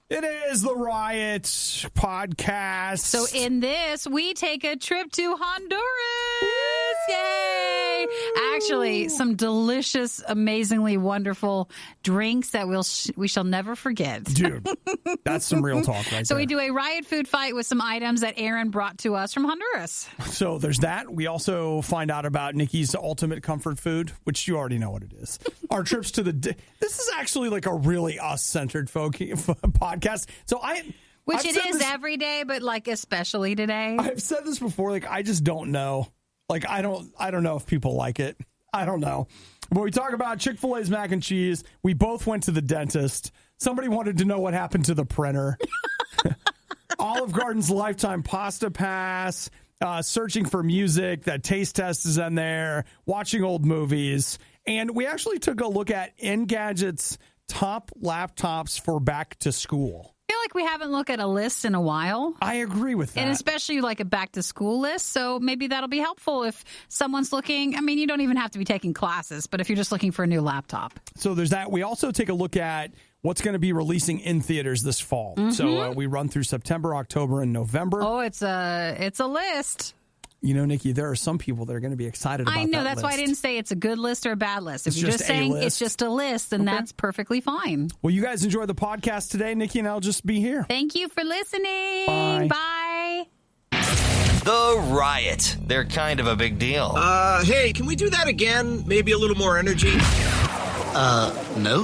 It is the RIOT podcast. So in this, we take a trip to Honduras. Yay! Actually, some delicious, amazingly wonderful drinks that we shall never forget. Dude, that's some real talk right So there. we do a RIOT food fight with some items that Aaron brought to us from Honduras. So there's that. We also find out about Nikki's ultimate comfort food, which you already know what it is. Our trips to the... This is actually like a really us-centered podcast. So Which I've it said is this, every day, but like especially today. I've said this before. Like, I just don't know. Like, I don't know if people like it. I don't know. But we talk about Chick-fil-A's mac and cheese. We both went to the dentist. Somebody wanted to know what happened to the printer. Olive Garden's lifetime pasta pass. Searching for music. That taste test is in there. Watching old movies. And we actually took a look at Engadget's top laptops for back to school. I feel like we haven't looked at a list in a while. I agree with that. And especially like a back to school list. So maybe that'll be helpful if someone's looking. I mean, you don't even have to be taking classes, but if you're just looking for a new laptop. So there's that. We also take a look at what's going to be releasing in theaters this fall. Mm-hmm. So we run through September, October, and November. Oh, it's a list. You know, Nikki, there are some people that are going to be excited about that. I know. That's list. why I didn't say it's a good list or a bad list. If you're just saying it's just a list, then that's perfectly fine. Well, you guys enjoy the podcast today. Nikki and I'll just be here. Thank you for listening. Bye. Bye. The RIOT. They're kind of a big deal. Hey, can we do that again? Maybe a little more energy? No.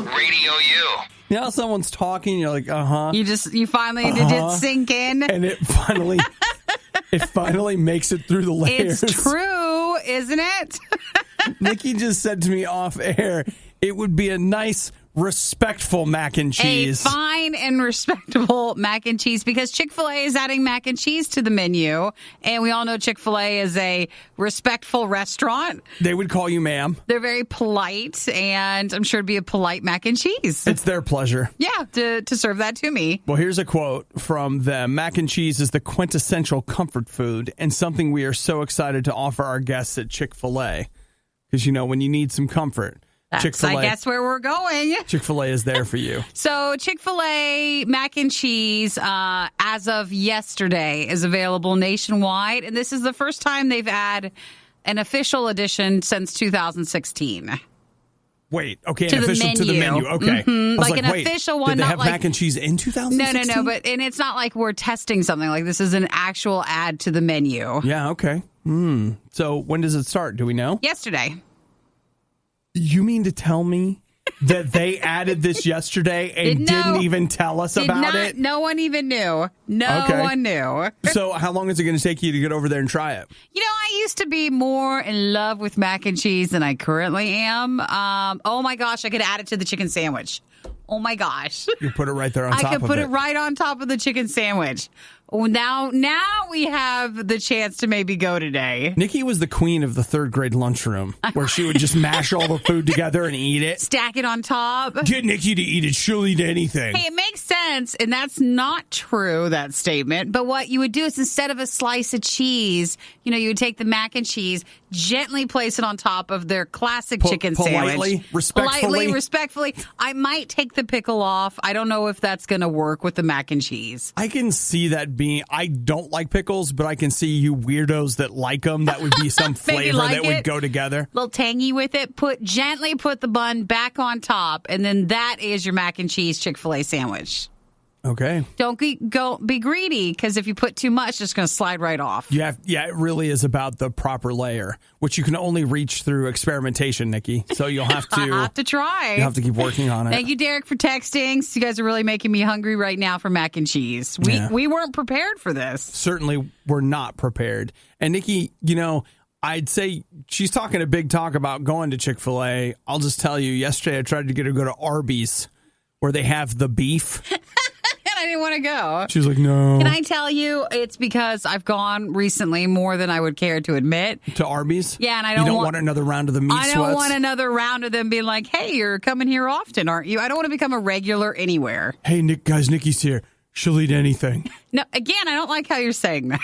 RadioU. You know, someone's talking, you're like, You finally did it sink in. And it finally makes it through the layers. It's true, isn't it? Nikki just said to me off air, it would be a nice, respectful mac and cheese. A fine and respectable mac and cheese, because Chick-fil-A is adding mac and cheese to the menu. And we all know Chick-fil-A is a respectful restaurant. They would call you ma'am. They're very polite, and I'm sure it'd be a polite mac and cheese. It's their pleasure. Yeah, to serve that to me. Well, here's a quote from them. Mac and cheese is the quintessential comfort food and something we are so excited to offer our guests at Chick-fil-A. Because, you know, when you need some comfort, That's, Chick-fil-A, I guess, where we're going. Chick-fil-A is there for you. So Chick-fil-A mac and cheese, as of yesterday, is available nationwide. And this is the first time they've had an official edition since 2016. Wait, okay, To an the official to the menu. menu. Okay. Mm-hmm. I was Like an official one, Did they not have like- mac and cheese in 2016? No, and it's not like we're testing something. Like, this is an actual add to the menu. Yeah, okay. So when does it start? Do we know? Yesterday. You mean to tell me that they added this yesterday and didn't even tell us about it? No one even knew. No one knew. So how long is it going to take you to get over there and try it? You know, I used to be more in love with mac and cheese than I currently am. Oh my gosh, I could add it to the chicken sandwich. Oh my gosh. You put it right there on top of it. I could put it right on top of the chicken sandwich. Oh, now we have the chance to maybe go today. Nikki was the queen of the third grade lunchroom, where she would just mash all the food together and eat it. Stack it on top. Get Nikki to eat it. She'll eat anything. Hey, it makes sense, and that's not true, that statement. But what you would do is, instead of a slice of cheese, you know, you would take the mac and cheese, gently place it on top of their classic chicken sandwich. Respectfully. I might take the pickle off. I don't know if that's going to work with the mac and cheese. I can see that being, I don't like pickles, but I can see you weirdos that like them. That would be some flavor that would go together. A little tangy with it. Gently put the bun back on top, and then that is your mac and cheese Chick-fil-A sandwich. Okay. Don't be greedy, because if you put too much, it's just going to slide right off. Yeah, it really is about the proper layer, which you can only reach through experimentation, Nikki. So you'll have to I have to try. You'll have to keep working on it. Thank you, Derek, for texting. So you guys are really making me hungry right now for mac and cheese. We weren't prepared for this. Certainly, we're not prepared. And Nikki, you know, I'd say she's talking a big talk about going to Chick-fil-A. I'll just tell you, yesterday I tried to get her to go to Arby's, where they have the beef. I didn't want to go. She was like, no. Can I tell you, it's because I've gone recently more than I would care to admit. To Arby's? Yeah, and I don't want another round of the meat sweats? I don't want another round of them being like, hey, you're coming here often, aren't you? I don't want to become a regular anywhere. Hey, Nikki's here. She'll eat anything. No, again, I don't like how you're saying that.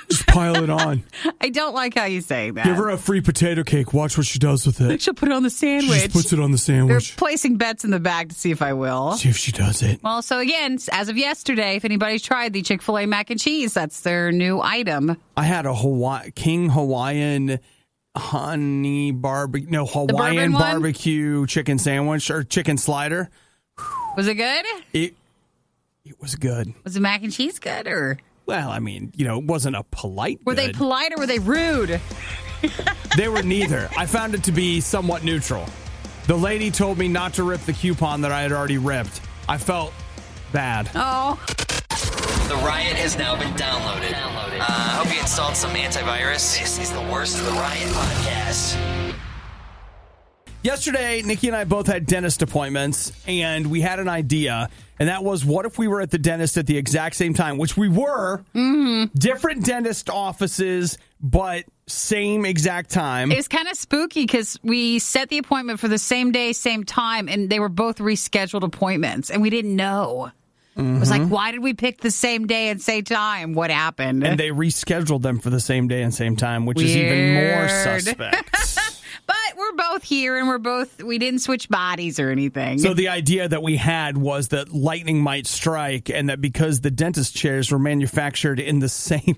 Just pile it on. I don't like how you say that. Give her a free potato cake. Watch what she does with it. She'll put it on the sandwich. She just puts it on the sandwich. They're placing bets in the bag to see if I will. See if she does it. Well, so again, as of yesterday, if anybody's tried the Chick-fil-A mac and cheese, that's their new item. I had a King Hawaiian Hawaiian barbecue chicken sandwich or chicken slider. Was it good? It was good. Was the mac and cheese good or? Well, I mean, it wasn't a polite. Were they polite or were they rude? They were neither. I found it to be somewhat neutral. The lady told me not to rip the coupon that I had already ripped. I felt bad. Oh. The Riot has now been downloaded. I hope you installed some antivirus. This is the worst of the Riot podcast. Yesterday, Nikki and I both had dentist appointments, and we had an idea, and that was, what if we were at the dentist at the exact same time, which we were. Mm-hmm. Different dentist offices, but same exact time. It's kind of spooky because we set the appointment for the same day, same time, and they were both rescheduled appointments, and we didn't know. Mm-hmm. It was like, why did we pick the same day and same time? What happened? And they rescheduled them for the same day and same time, which is even more suspect. But we're both here, and we didn't switch bodies or anything. So the idea that we had was that lightning might strike, and that because the dentist chairs were manufactured in the same,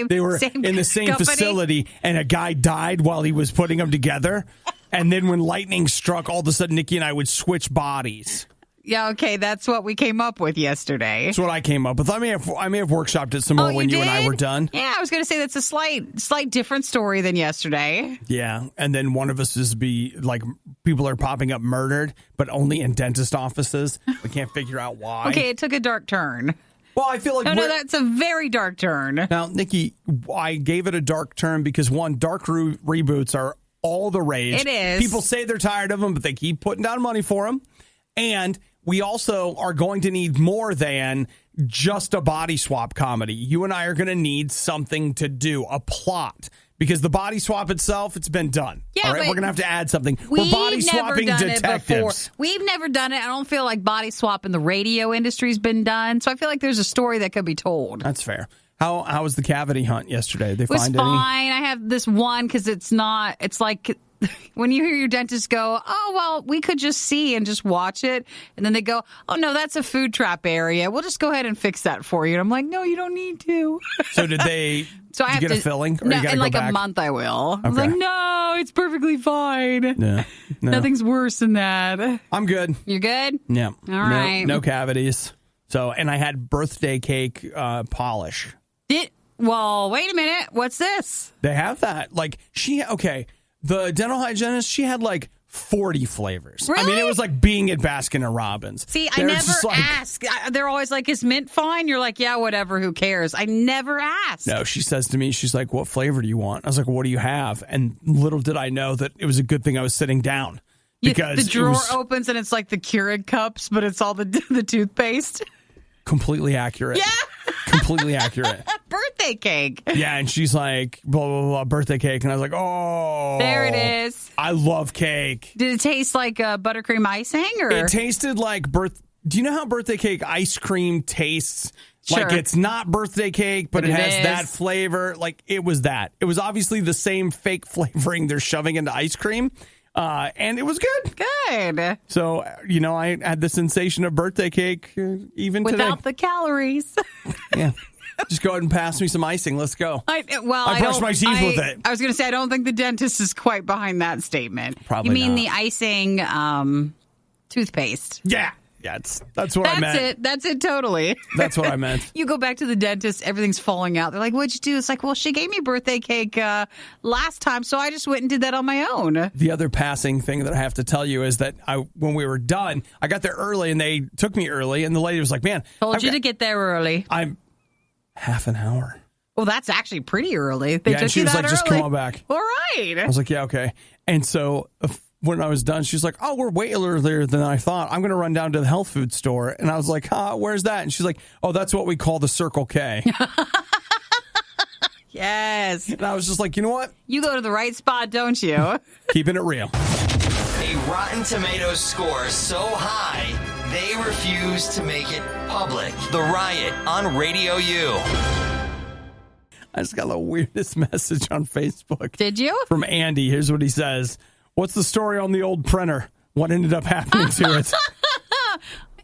they were in the same company. Facility, and a guy died while he was putting them together. And then when lightning struck, all of a sudden Nikki and I would switch bodies. Yeah, okay, that's what we came up with yesterday. That's what I came up with. I may have workshopped it some more when you and I were done. Yeah, I was going to say that's a slight different story than yesterday. Yeah, and then one of us is people are popping up murdered, but only in dentist offices. We can't figure out why. Okay, it took a dark turn. Well, I feel like no, that's a very dark turn. Now, Nikki, I gave it a dark turn because one, dark reboots are all the rage. It is. People say they're tired of them, but they keep putting down money for them, and we also are going to need more than just a body swap comedy. You and I are going to need something to do, a plot. Because the body swap itself, it's been done. Yeah, all right, we're going to have to add something. We're body swapping detectives. We've never done it. I don't feel like body swap in the radio industry's been done. So I feel like there's a story that could be told. That's fair. How was the cavity hunt yesterday? They find any? It was fine. I have this one because it's like when you hear your dentist go, oh, well, we could just see and just watch it. And then they go, oh, no, that's a food trap area. We'll just go ahead and fix that for you. And I'm like, no, you don't need to. So did they get a filling? Or no, you gotta in go like back? A month I will. Okay. I was like, no, it's perfectly fine. No. Nothing's worse than that. I'm good. You're good? Yeah. All right. No cavities. So, and I had birthday cake polish. Well, wait a minute. What's this? They have that. The dental hygienist, she had 40 flavors. Really? I mean, it was like being at Baskin and Robbins. See, I never ask. They're always like, is mint fine? You're like, yeah, whatever, who cares? I never ask. No, she says to me, she's like, what flavor do you want? I was like, what do you have? And little did I know that it was a good thing I was sitting down. Because the drawer opens and it's like the Keurig cups, but it's all the toothpaste. Completely accurate. Yeah. Completely accurate. Birthday cake. Yeah, and she's like, blah, blah, blah, birthday cake. And I was like, oh. There it is. I love cake. Did it taste like buttercream icing? Or? It tasted like Do you know how birthday cake ice cream tastes? Sure. Like it's not birthday cake, but it has that flavor. Like it was that. It was obviously the same fake flavoring they're shoving into ice cream. And it was good. Good. So, I had the sensation of birthday cake even without today. the calories. Yeah. Just go ahead and pass me some icing. Let's go. I brushed my teeth with it. I was going to say, I don't think the dentist is quite behind that statement. Probably You mean not. the icing toothpaste? Yeah. Yeah, that's what I meant. That's it, totally. That's what I meant. You go back to the dentist, everything's falling out. They're like, what'd you do? It's like, well, she gave me birthday cake last time, so I just went and did that on my own. The other passing thing that I have to tell you is that when we were done, I got there early, and they took me early, and the lady was like, man. Told you to get there early. I'm half an hour. Well, that's actually pretty early. They took and she you was that like, early. just come on back. All right. I was like, yeah, okay. And so when I was done, she's like, oh, we're way earlier than I thought. I'm going to run down to the health food store. And I was like, where's that? And she's like, oh, that's what we call the Circle K. Yes. And I was just like, you know what? You go to the right spot, don't you? Keeping it real. A Rotten Tomatoes score so high, they refuse to make it public. The Riot on RadioU. I just got the weirdest message on Facebook. Did you? From Andy. Here's what he says. What's the story on the old printer? What ended up happening to it?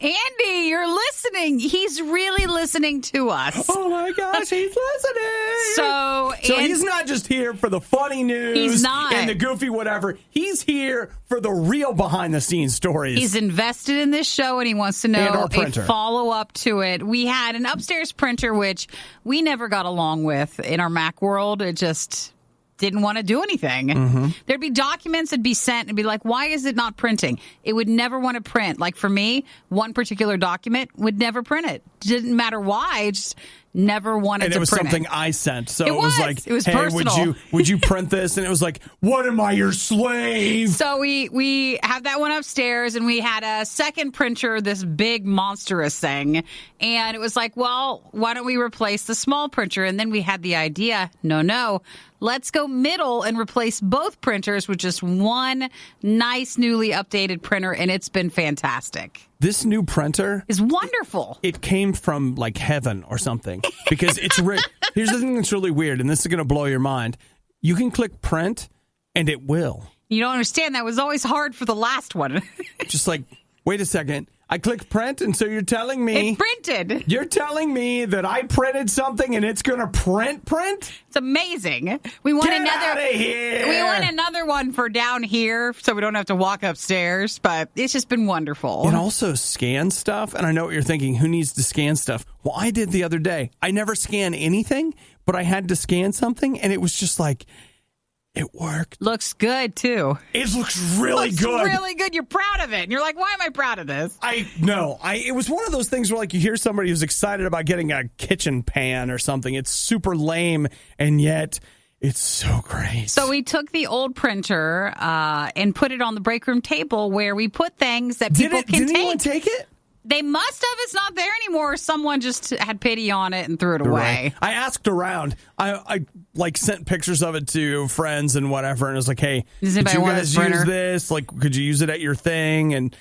Andy, you're listening. He's really listening to us. Oh, my gosh, he's listening. So he's not just here for the funny news He's not. and the goofy whatever. He's here for the real behind-the-scenes stories. He's invested in this show, and he wants to know a follow-up to it. We had an upstairs printer, which we never got along with in our Mac world. It just didn't want to do anything. Mm-hmm. There'd be documents that'd be sent and be like, why is it not printing? It would never want to print. Like for me, one particular document would never print it. Didn't matter why. It just never wanted to print it. And it was something I sent. So it was like, it was hey, personal. would you print this? And it was like, what am I, your slave? So we have that one upstairs, and we had a second printer, this big monstrous thing. And it was like, well, why don't we replace the small printer? And then we had the idea, no, let's go middle and replace both printers with just one nice, newly updated printer, and it's been fantastic. This new printer is wonderful. It came from like heaven or something because it's here's the thing that's really weird, and this is going to blow your mind. You can click print, and it will. You don't understand. That was always hard for the last one. Just like, wait a second. I clicked print, and so you're telling me... It printed. You're telling me that I printed something, and it's going to print? It's amazing. We want Get out of here. We want another one for down here, so we don't have to walk upstairs, but it's just been wonderful. It also scans stuff, and I know what you're thinking. Who needs to scan stuff? Well, I did the other day. I never scan anything, but I had to scan something, and it was just like... It worked. Looks good, too. It looks really good. Looks really good. You're proud of it. And you're like, why am I proud of this? It was one of those things where, like, you hear somebody who's excited about getting a kitchen pan or something. It's super lame, and yet it's so great. So we took the old printer and put it on the break room table where we put things that people can take. Did anyone take it? They must have. It's not there anymore. Someone just had pity on it and threw it away. I asked around. I like sent pictures of it to friends and whatever, and it was like, hey, does could you guys use this? Like, could you use it at your thing? And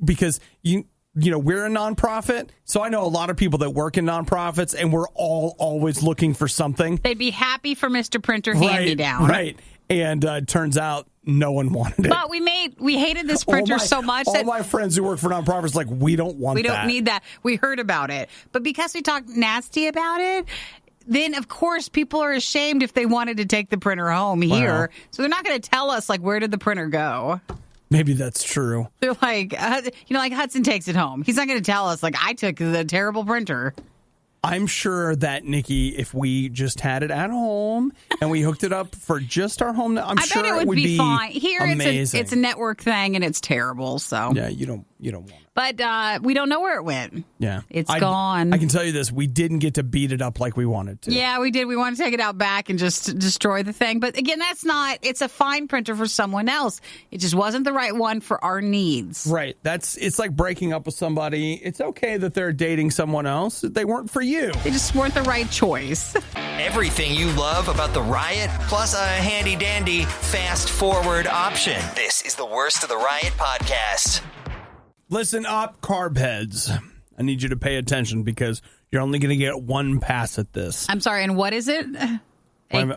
because you know, we're a nonprofit, so I know a lot of people that work in nonprofits, and we're all always looking for something. They'd be happy for Mr. Printer hand-me-down. Right. And it turns out no one wanted it. But we hated this printer so much that all my friends who work for nonprofits like, we don't want that. We don't need that. We heard about it. But because we talked nasty about it, then of course people are ashamed if they wanted to take the printer home here. Wow. So they're not going to tell us, like, where did the printer go? Maybe that's true. They're like, like Hudson takes it home. He's not going to tell us, like, I took the terrible printer. I'm sure that, Nikki, if we just had it at home and we hooked it up for just our home, I bet it would be fine. Here, amazing. It's a network thing, and it's terrible. So yeah, you don't want it. But we don't know where it went. Yeah, it's gone. I can tell you this: we didn't get to beat it up like we wanted to. Yeah, we did. We wanted to take it out back and just destroy the thing. But again, that's not. It's a fine printer for someone else. It just wasn't the right one for our needs. Right. It's like breaking up with somebody. It's okay that they're dating someone else. They weren't for you. They just weren't the right choice. Everything you love about the Riot, plus a handy-dandy fast-forward option. This is the Worst of the Riot podcast. Listen up, carb heads. I need you to pay attention because you're only going to get one pass at this. I'm sorry, and what is it? I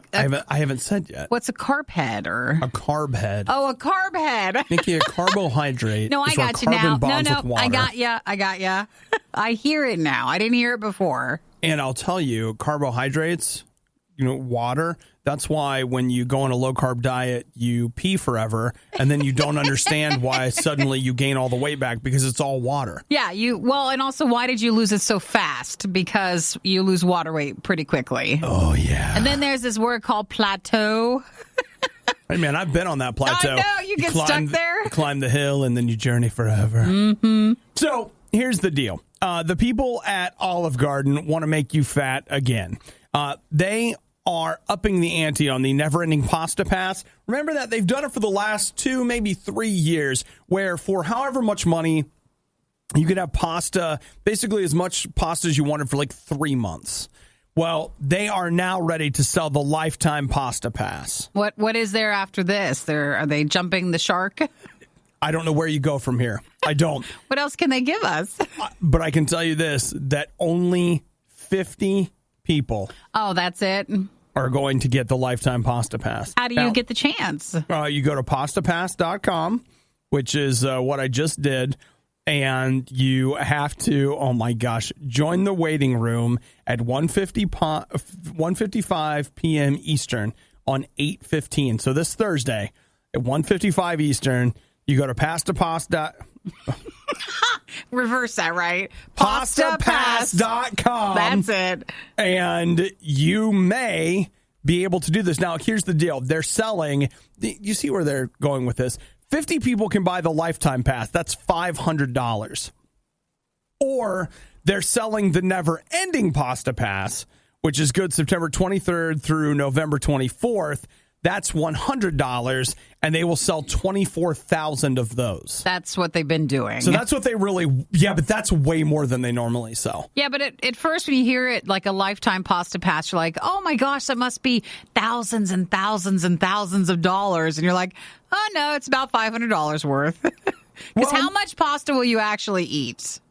haven't said yet. What's a carb head or a carb head? Oh, a carb head. Nikki, a carbohydrate. No, I got you now. No, I got you. I hear it now. I didn't hear it before. And I'll tell you, carbohydrates, water. That's why when you go on a low carb diet, you pee forever, and then you don't understand why suddenly you gain all the weight back because it's all water. Yeah, and also why did you lose it so fast? Because you lose water weight pretty quickly. Oh yeah. And then there's this word called plateau. Hey man, I've been on that plateau. I know, you get stuck there. You climb the hill and then you journey forever. Mm-hmm. So here's the deal. The people at Olive Garden want to make you fat again. They are upping the ante on the never-ending Pasta Pass. Remember that they've done it for the last 2, maybe 3 years, where for however much money, you could have pasta, basically as much pasta as you wanted for like 3 months. Well, they are now ready to sell the lifetime Pasta Pass. What is there after this? Are they jumping the shark? I don't know where you go from here. I don't. What else can they give us? But I can tell you this, that only 50 people. Oh, that's it? Are going to get the lifetime Pasta Pass. How do you get the chance? You go to pastapass.com, which is what I just did. And you have to, oh my gosh, join the waiting room at 1:55 p.m. Eastern on 8/15. So this Thursday at 1:55 Eastern, you go to pastapass. Reverse that, right? Pastapass.com. That's it. And you may be able to do this. Now, here's the deal. They're selling, you see where they're going with this. 50 people can buy the lifetime pass. That's $500. Or they're selling the never-ending Pasta Pass, which is good September 23rd through November 24th. That's $100, and they will sell 24,000 of those. That's what they've been doing. So that's what they really, yeah, but that's way more than they normally sell. Yeah, but at first when you hear it like a lifetime Pasta Pass, you're like, oh my gosh, that must be thousands and thousands and thousands of dollars. And you're like, oh no, it's about $500 worth. Because how much pasta will you actually eat?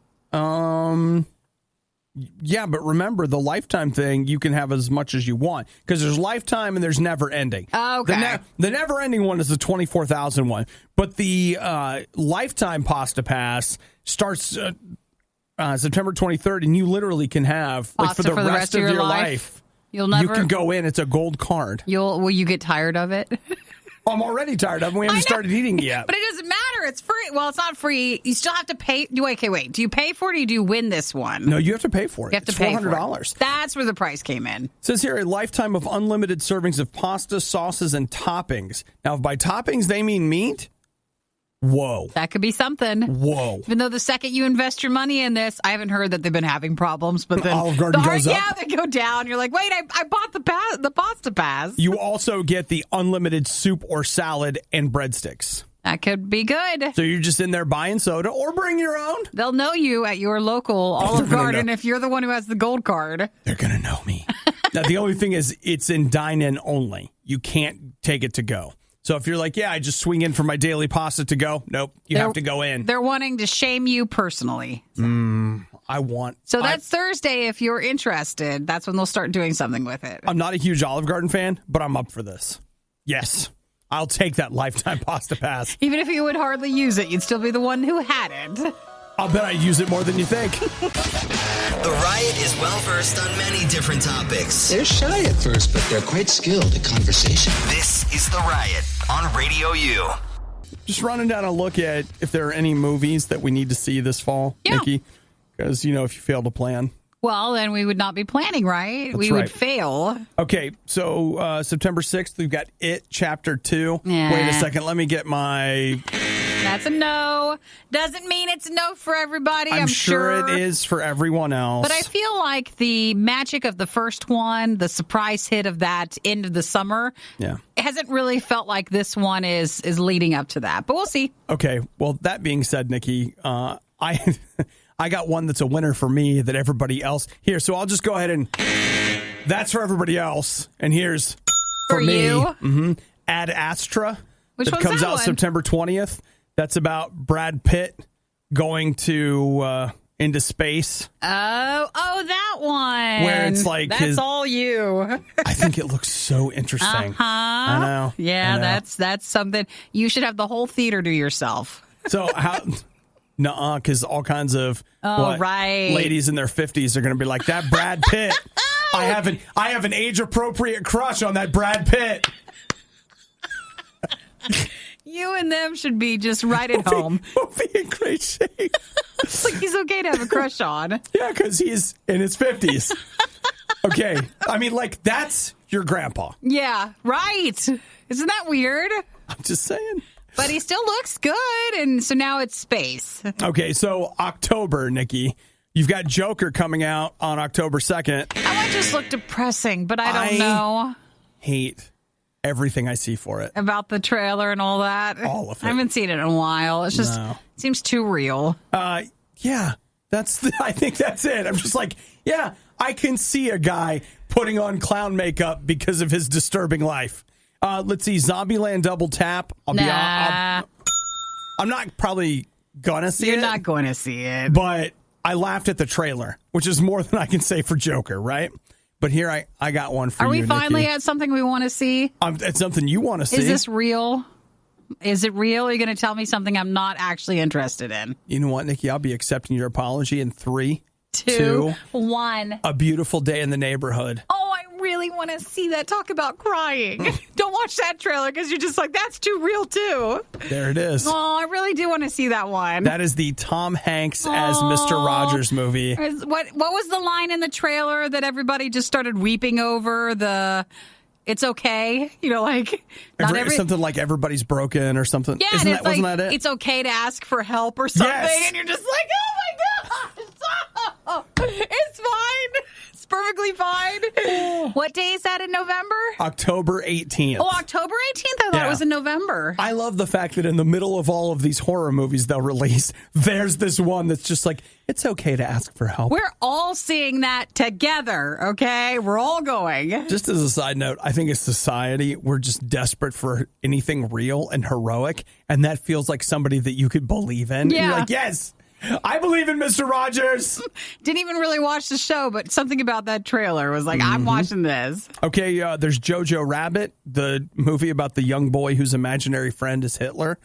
Yeah, but remember, the lifetime thing, you can have as much as you want. Because there's lifetime and there's never ending. Okay. The never ending one is the 24,000 one. But the lifetime Pasta Pass starts September 23rd, and you literally can have, like, for the rest of your life. You can go in. It's a gold card. Will you get tired of it? I'm already tired of it. We haven't started eating it yet. But it doesn't matter. It's free. Well, it's not free. You still have to pay. Wait. Do you pay for it or do you win this one? No, you have to pay for it. You have to pay $400. For it. That's where the price came in. It says here, a lifetime of unlimited servings of pasta, sauces, and toppings. Now, if by toppings they mean meat, whoa. That could be something. Whoa. Even though the second you invest your money in this, I haven't heard that they've been having problems, but then Olive Garden goes up. Yeah, they go down. You're like, wait, I bought the Pasta Pass. You also get the unlimited soup or salad and breadsticks. That could be good. So you're just in there buying soda or bring your own. They'll know you at your local Olive Garden if you're the one who has the gold card. They're going to know me. Now, the only thing is it's in dine-in only. You can't take it to go. So if you're like, yeah, I just swing in for my daily pasta to go. Nope, you have to go in. They're wanting to shame you personally. So that's Thursday if you're interested. That's when they'll start doing something with it. I'm not a huge Olive Garden fan, but I'm up for this. Yes, I'll take that lifetime Pasta Pass. Even if you would hardly use it, you'd still be the one who had it. I'll bet I use it more than you think. The Riot is well-versed on many different topics. They're shy at first, but they're quite skilled at conversation. This is The Riot on RadioU. Just running down a look at if there are any movies that we need to see this fall, Nikki. Because, if you fail to plan. Well, then we would not be planning, right? That's we right. would fail. Okay, so September 6th, we've got It Chapter 2. Yeah. Wait a second, let me get my... That's a no. Doesn't mean it's a no for everybody, I'm sure it is for everyone else. But I feel like the magic of the first one, the surprise hit of that end of the summer, hasn't really felt like this one is leading up to that. But we'll see. Okay, well, that being said, Nikki, I got one that's a winner for me that everybody else... Here, so I'll just go ahead and... That's for everybody else. And here's for me. You? Ad Astra. Which that one's comes that out one? September 20th. That's about Brad Pitt going to into space. Oh, that one. Where it's like that's all you. I think it looks so interesting. I know. Yeah, I know. that's something you should have the whole theater to yourself. So how? Nuh-uh, because all kinds of ladies in their 50s are going to be like, that Brad Pitt. I have an age appropriate crush on that Brad Pitt. You and them should be just right at home. We'll be in great shape. It's like he's okay to have a crush on. Yeah, because he's in his 50s. Okay. I mean, like, that's your grandpa. Yeah, right. Isn't that weird? I'm just saying. But he still looks good, and so now it's space. Okay, so October, Nikki. You've got Joker coming out on October 2nd. That one just looked depressing, but I don't know. Hate everything I see for it. About the trailer and all that. All of it. I haven't seen it in a while. It's just seems too real. Yeah, I think that's it. I'm just like, yeah, I can see a guy putting on clown makeup because of his disturbing life. Let's see, Zombieland Double Tap. I I'm not probably gonna see it. You're not going to see it. But I laughed at the trailer, which is more than I can say for Joker, right? But here I got one for you, Are we finally Nikki. at something we want to see? It's something you want to see. Is this real? Is it real? Are you going to tell me something I'm not actually interested in? You know what, Nikki? I'll be accepting your apology in 3, 2, 1. A Beautiful Day in the Neighborhood. Oh, I really want to see that. Talk about crying. Don't watch that trailer because you're just like, that's too real, too. There it is. Oh, I really do want to see that one. That is the Tom Hanks as Mr. Rogers movie. What was the line in the trailer that everybody just started weeping over? It's okay, like Something like everybody's broken or something. Yeah, Wasn't that it? It's okay to ask for help or something, Yes. and you're just like, oh my gosh, it's fine, it's perfectly fine. What day is that in November? October 18th. Oh, October 18th. I thought it was in November. I love the fact that in the middle of all of these horror movies they'll release, there's this one that's just like, it's okay to ask for help. We're all seeing that together, okay? We're all going. Just as a side note, I think as society, we're just desperate for anything real and heroic, and that feels like somebody that you could believe in. Yeah. You're like, yes, I believe in Mr. Rogers. Didn't even really watch the show, but something about that trailer was like, I'm watching this. Okay, there's Jojo Rabbit, the movie about the young boy whose imaginary friend is Hitler.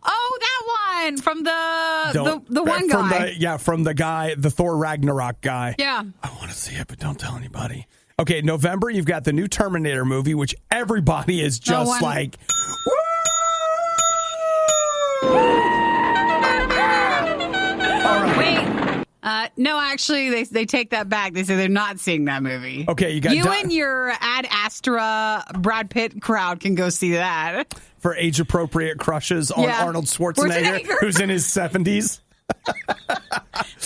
Oh, that one from the one guy. From the guy, the Thor Ragnarok guy. Yeah. I want to see it, but don't tell anybody. Okay, November, you've got the new Terminator movie, which everybody is just like, woo! All right. Wait. No, actually, they take that back. They say they're not seeing that movie. Okay, you got and your Ad Astra Brad Pitt crowd can go see that. For age-appropriate crushes on Arnold Schwarzenegger, who's in his 70s.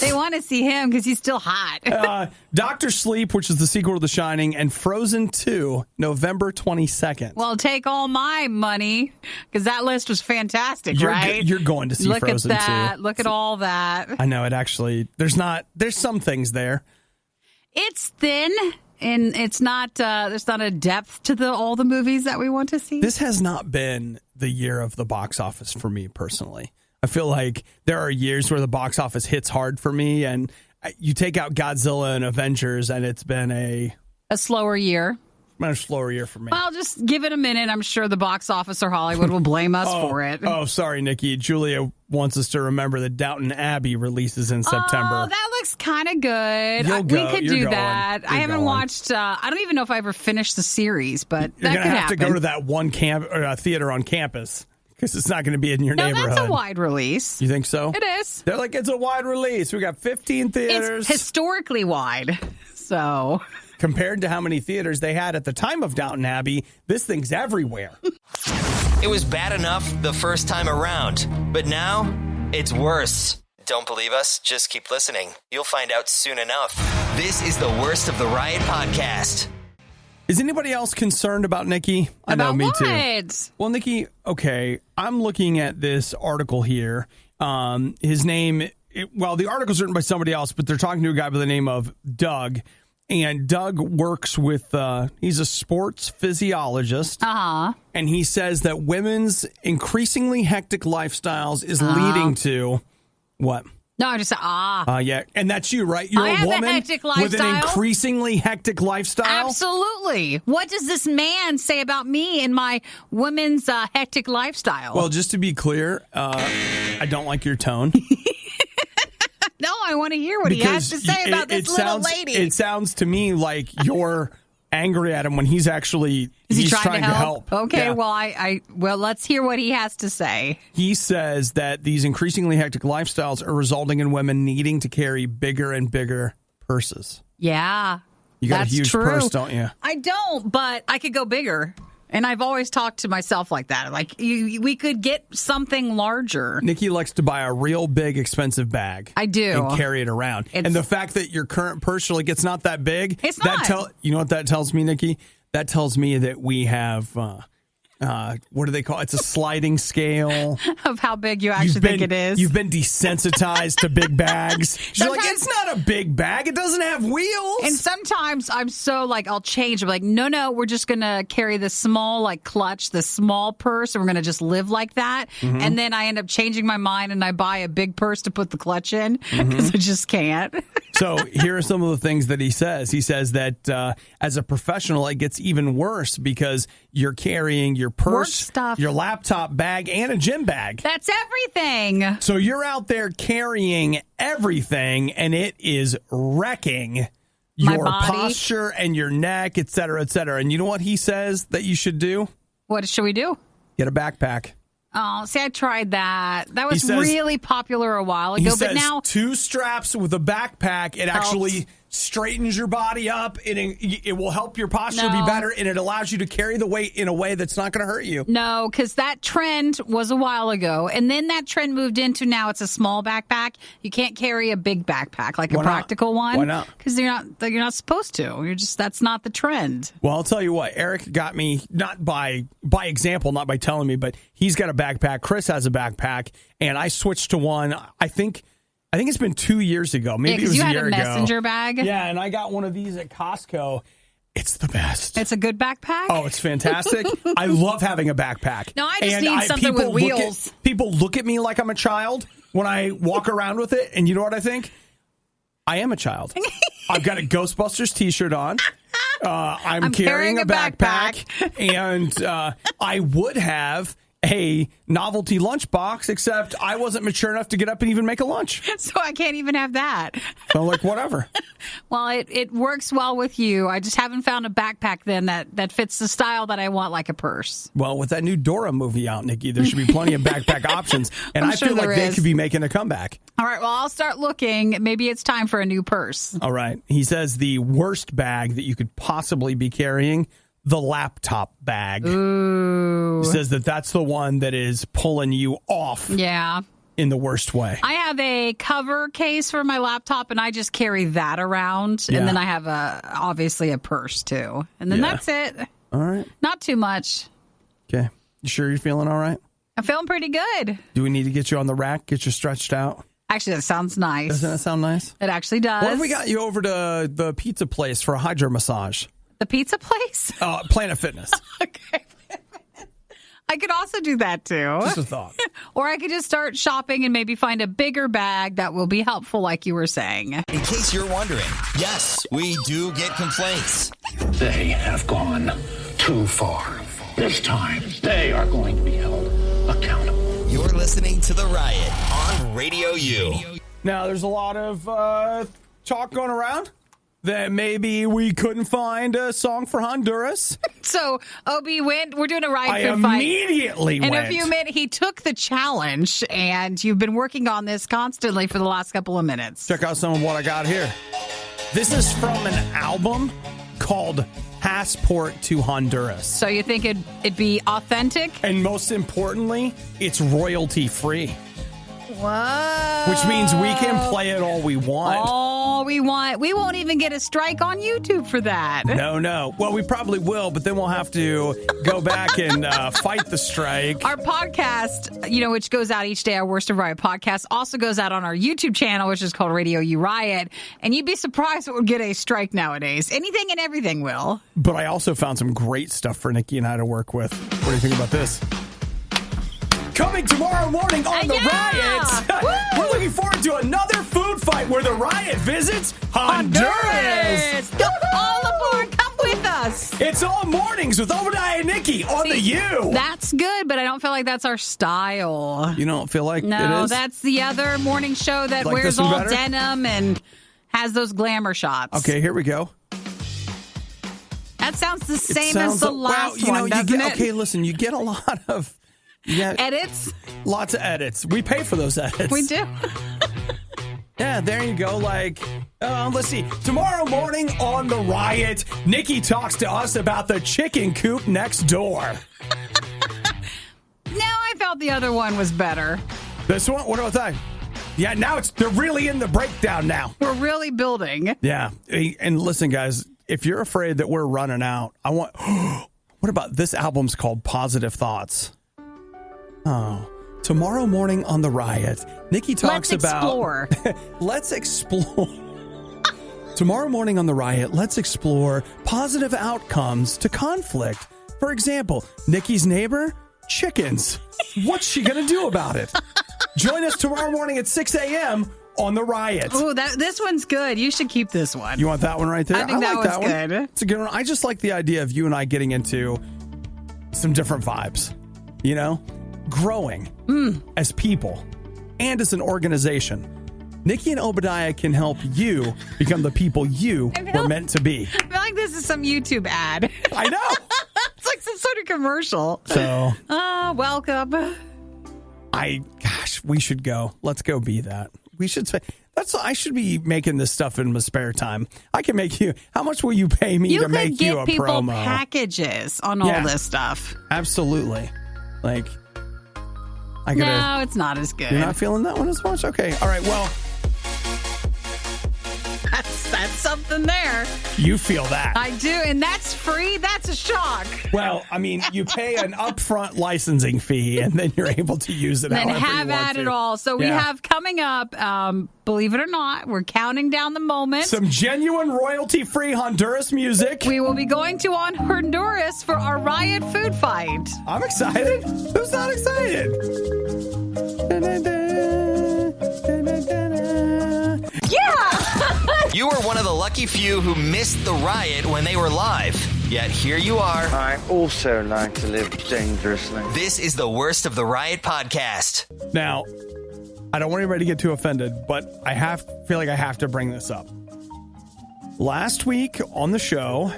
They want to see him because he's still hot. Dr. Sleep, which is the sequel to The Shining, and Frozen 2, November 22nd. Well, take all my money because that list was fantastic, right? You're going to see Frozen 2. Look at that. Look at all that. I know it actually. There's some things there. It's thin. And it's not. There's not a depth to all the movies that we want to see. This has not been the year of the box office for me personally. I feel like there are years where the box office hits hard for me, and you take out Godzilla and Avengers, and it's been a slower year. A slower year for me. Well, just give it a minute. I'm sure the box office or Hollywood will blame us for it. Oh, sorry, Nikki. Julia wants us to remember that Downton Abbey releases in September. Oh, that looks kind of good. We could do that. I haven't watched. I don't even know if I ever finished the series, but You're that gonna could have happen. to go to that one theater on campus because it's not going to be in your neighborhood. That's a wide release. You think so? It is. They're like, it's a wide release. We got 15 theaters. It's historically wide, so. Compared to how many theaters they had at the time of Downton Abbey, this thing's everywhere. It was bad enough the first time around, but now it's worse. Don't believe us? Just keep listening. You'll find out soon enough. This is the Worst of the Riot podcast. Is anybody else concerned about Nikki? I know, me too. Well, Nikki, okay, I'm looking at this article here. His name, the article's written by somebody else, but they're talking to a guy by the name of Doug. And Doug works with, he's a sports physiologist. Uh-huh. And he says that women's increasingly hectic lifestyles is leading to what? No, I just yeah. And that's you, right? You're I a have woman a hectic with lifestyle. an increasingly hectic lifestyle? Absolutely. What does this man say about me and my women's hectic lifestyle? Well, just to be clear, I don't like your tone. No, I want to hear what he has to say about this little lady. It sounds to me like you're angry at him when he's actually he's trying to help. Okay, yeah. well, let's hear what he has to say. He says that these increasingly hectic lifestyles are resulting in women needing to carry bigger and bigger purses. Yeah, you got that's a huge true. purse, don't you? I don't, but I could go bigger. And I've always talked to myself like that. Like, we could get something larger. Nikki likes to buy a real big, expensive bag. I do. And carry it around. And the fact that your current purse, like, it's not that big. It's not. You know what that tells me, Nikki? That tells me that we have what do they call it? It's a sliding scale of how big you actually think it is. You've been desensitized to big bags. She's like, it's not a big bag. It doesn't have wheels. And sometimes I'm so like, I'll change. I'm like, no, we're just going to carry the small like clutch, the small purse, and we're going to just live like that. Mm-hmm. And then I end up changing my mind and I buy a big purse to put the clutch in because I just can't. So here are some of the things that he says. He says that as a professional, it gets even worse because you're carrying your purse, stuff, your laptop bag, and a gym bag. That's everything. So you're out there carrying everything, and it is wrecking your posture and your neck, et cetera, et cetera. And you know what he says that you should do? What should we do? Get a backpack. Oh, see, I tried that. That was really popular a while ago, but now 2 straps with a backpack, it actually straightens your body up. It will help your posture be better, and it allows you to carry the weight in a way that's not going to hurt you. No, because that trend was a while ago, and then that trend moved into now it's a small backpack. You can't carry a big backpack like a practical one. Why not? Because you're not supposed to. That's not the trend. Well, I'll tell you what. Eric got me not by example, not by telling me, but he's got a backpack. Chris has a backpack, and I switched to one. I think it's been 2 years ago. Maybe it was a year ago. You had a messenger bag? Yeah, and I got one of these at Costco. It's the best. It's a good backpack? Oh, it's fantastic. I love having a backpack. No, I just need something with wheels. People look at me like I'm a child when I walk around with it, and you know what I think? I am a child. I've got a Ghostbusters t-shirt on. I'm carrying a backpack. And I would have a novelty lunchbox, except I wasn't mature enough to get up and even make a lunch. So I can't even have that. So like, whatever. Well, it works well with you. I just haven't found a backpack then that fits the style that I want, like a purse. Well, with that new Dora movie out, Nikki, there should be plenty of backpack options. And I feel like they could be making a comeback. All right, well, I'll start looking. Maybe it's time for a new purse. All right. He says the worst bag that you could possibly be carrying, the laptop bag. Ooh. He says that's the one that is pulling you off. Yeah. In the worst way. I have a cover case for my laptop, and I just carry that around. Yeah. And then I have obviously a purse, too. And then that's it. All right. Not too much. Okay. You sure you're feeling all right? I'm feeling pretty good. Do we need to get you on the rack, get you stretched out? Actually, that sounds nice. Doesn't that sound nice? It actually does. What if we got you over to the pizza place for a hydro massage? The pizza place? Planet Fitness. Okay. I could also do that, too. Just a thought. Or I could just start shopping and maybe find a bigger bag that will be helpful, like you were saying. In case you're wondering, yes, we do get complaints. They have gone too far. This time, they are going to be held accountable. You're listening to The Riot on RadioU. Now, there's a lot of talk going around that maybe we couldn't find a song for Honduras. So, Obi went. We're doing a Riot Food Fight. I immediately went. And if you admit, he took the challenge, and you've been working on this constantly for the last couple of minutes. Check out some of what I got here. This is from an album called Passport to Honduras. So you think it'd be authentic? And most importantly, it's royalty-free. Whoa. Which means we can play it all we want. All we want. We won't even get a strike on YouTube for that. No. Well, we probably will, but then we'll have to go back and fight the strike. Our podcast, which goes out each day, our Worst of Riot podcast, also goes out on our YouTube channel, which is called RadioU Riot. And you'd be surprised what would get a strike nowadays. Anything and everything will. But I also found some great stuff for Nikki and I to work with. What do you think about this? Coming tomorrow morning on The Riot. We're looking forward to another food fight where The Riot visits Honduras. All aboard. Come with us. It's all mornings with Obadiah and Nikki on the U. That's good, but I don't feel like that's our style. You don't feel like it is? No, that's the other morning show that wears all denim and has those glamour shots. Okay, here we go. That sounds the same as the last one, doesn't it? Okay, listen, you get a lot of... edits? Lots of edits. We pay for those edits. We do. Yeah, there you go. Let's see. Tomorrow morning on The Riot, Nikki talks to us about the chicken coop next door. Now I felt the other one was better. This one? What about that? Yeah, now they're really in the breakdown now. We're really building. Yeah. And listen, guys, if you're afraid that we're running out, I want What about this album's called Positive Thoughts? Oh, tomorrow morning on the Riot, Nikki talks about... Let's explore. Tomorrow morning on the Riot, let's explore positive outcomes to conflict. For example, Nikki's neighbor, chickens. What's she going to do about it? Join us tomorrow morning at 6 a.m. on the Riot. Oh, this one's good. You should keep this one. You want that one right there? I think that one's good. It's a good one. I just like the idea of you and I getting into some different vibes, you know? Growing as people and as an organization. Nikki and Obadiah can help you become the people you were meant to be. I feel like this is some YouTube ad. I know. It's like some sort of commercial. So. Welcome. We should go. Let's go be that. We should say, I should be making this stuff in my spare time. I can make you, how much will you pay me to make you a promo? You could get people packages on all this stuff. Absolutely. Like, no, it's not as good. You're not feeling that one as much? Okay. All right. Well, that's something there. You feel that. I do. And that's free. That's a shock. Well, I mean, you pay an upfront licensing fee and then you're able to use it however you want to. And have at it all. So we have coming up, believe it or not, we're counting down the moments. Some genuine royalty-free Honduras music. We will be going to Honduras for our Riot food fight. I'm excited. Who's not excited? Yeah! You were one of the lucky few who missed the Riot when they were live. Yet here you are. I also like to live dangerously. This is the Worst of the Riot podcast. Now, I don't want anybody to get too offended, but feel like I have to bring this up. Last week on the show,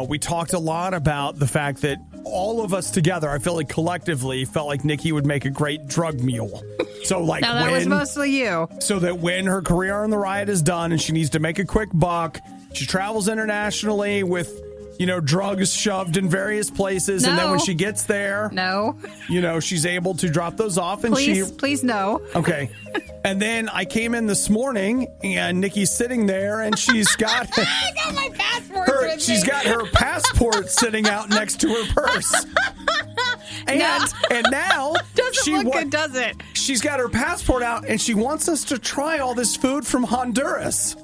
we talked a lot about the fact that all of us together, I feel like collectively, felt like Nikki would make a great drug mule. So like now that was mostly you. So that when her career on the Riot is done and she needs to make a quick buck, she travels internationally with, drugs shoved in various places. No. And then when she gets there, she's able to drop those off. And please no. Okay. And then I came in this morning and Nikki's sitting there and she's got I got my passport. She's got her passport sitting out next to her purse. And now doesn't look good, does it? She's got her passport out and she wants us to try all this food from Honduras.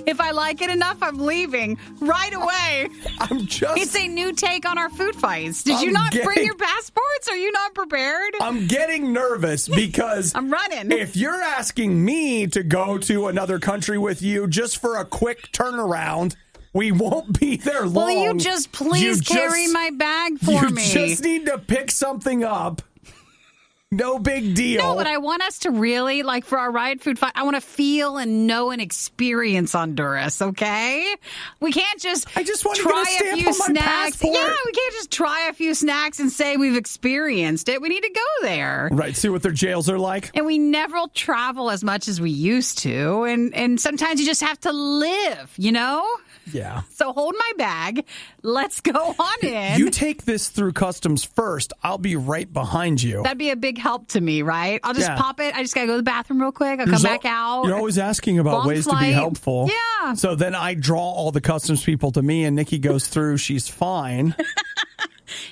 If I like it enough, I'm leaving right away. It's a new take on our food fights. Did you not bring your passports? Are you not prepared? I'm getting nervous because I'm running. If you're asking me to go to another country with you just for a quick turnaround, we won't be there long. Will you just please carry my bag for me? You just need to pick something up. No big deal. No, but I want us to really, for our Riot food fight, I want to feel and know and experience Honduras, okay? We can't just try a few snacks. Yeah, we can't just try a few snacks and say we've experienced it. We need to go there. Right, see what their jails are like. And we never travel as much as we used to. And sometimes you just have to live, Yeah. So hold my bag. Let's go on in. You take this through customs first. I'll be right behind you. That'd be a big help to me, right? I'll just pop it. I just got to go to the bathroom real quick. I'll come back out. You're always asking about ways to be helpful. Yeah. So then I draw all the customs people to me and Nikki goes through. She's fine.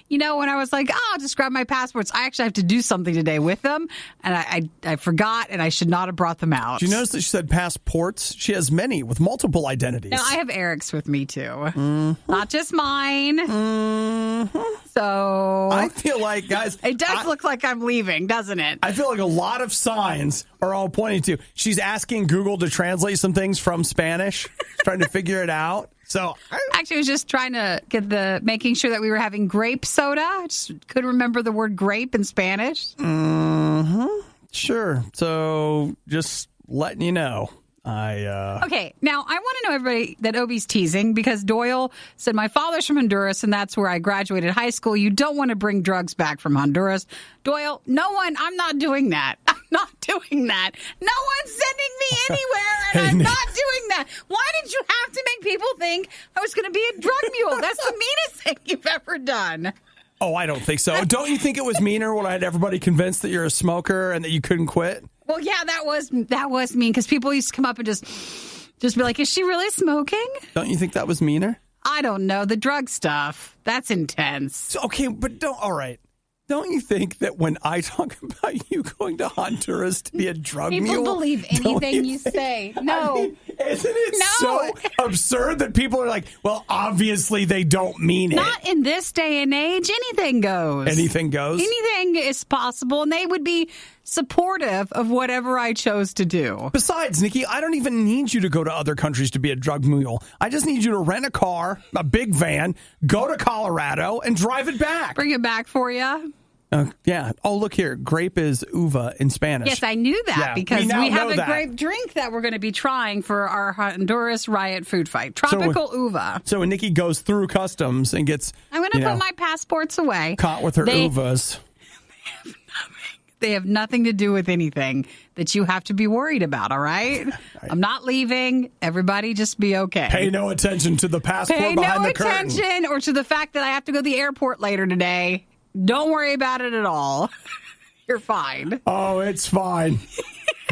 When I was like, I'll just grab my passports, I actually have to do something today with them. And I forgot, and I should not have brought them out. Did you notice that she said passports? She has many with multiple identities. No, I have Eric's with me, too. Mm-hmm. Not just mine. Mm-hmm. So I feel like, guys... It does look like I'm leaving, doesn't it? I feel like a lot of signs are all pointing to... She's asking Google to translate some things from Spanish, trying to figure it out. So actually, I was just trying to making sure that we were having grape soda. I just couldn't remember the word grape in Spanish. Mm-hmm. Sure. So just letting you know. Okay, now I want to know, everybody, that Obi's teasing because Doyle said, my father's from Honduras and that's where I graduated high school. You don't want to bring drugs back from Honduras. Doyle, I'm not doing that. I'm not doing that. No one's sending me anywhere and I'm not doing that. Why did you have to make people think I was going to be a drug mule? That's the meanest thing you've ever done. Oh, I don't think so. Don't you think it was meaner when I had everybody convinced that you're a smoker and that you couldn't quit? Well, yeah, that was mean because people used to come up and just be like, is she really smoking? Don't you think that was meaner? I don't know. The drug stuff. That's intense. So, okay, but all right. Don't you think that when I talk about you going to Honduras to be a drug mule, people believe anything you say? No. I mean, isn't it so absurd that people are like, well, obviously they don't mean it. Not in this day and age. Anything goes. Anything goes? Anything is possible, and they would be supportive of whatever I chose to do. Besides, Nikki, I don't even need you to go to other countries to be a drug mule. I just need you to rent a car, a big van, go to Colorado, and drive it back. Bring it back for you. Yeah. Oh, look here. Grape is uva in Spanish. Yes, I knew that because we have a grape drink that we're going to be trying for our Honduras RIOT food fight. Tropical uva. So when Nikki goes through customs and gets... I'm going to put my passports away. Caught with her uvas. They have nothing to do with anything that you have to be worried about, all right? I'm not leaving. Everybody just be okay. Pay no attention to the passport behind the curtain. Pay no attention or to the fact that I have to go to the airport later today. Don't worry about it at all. You're fine. Oh, it's fine.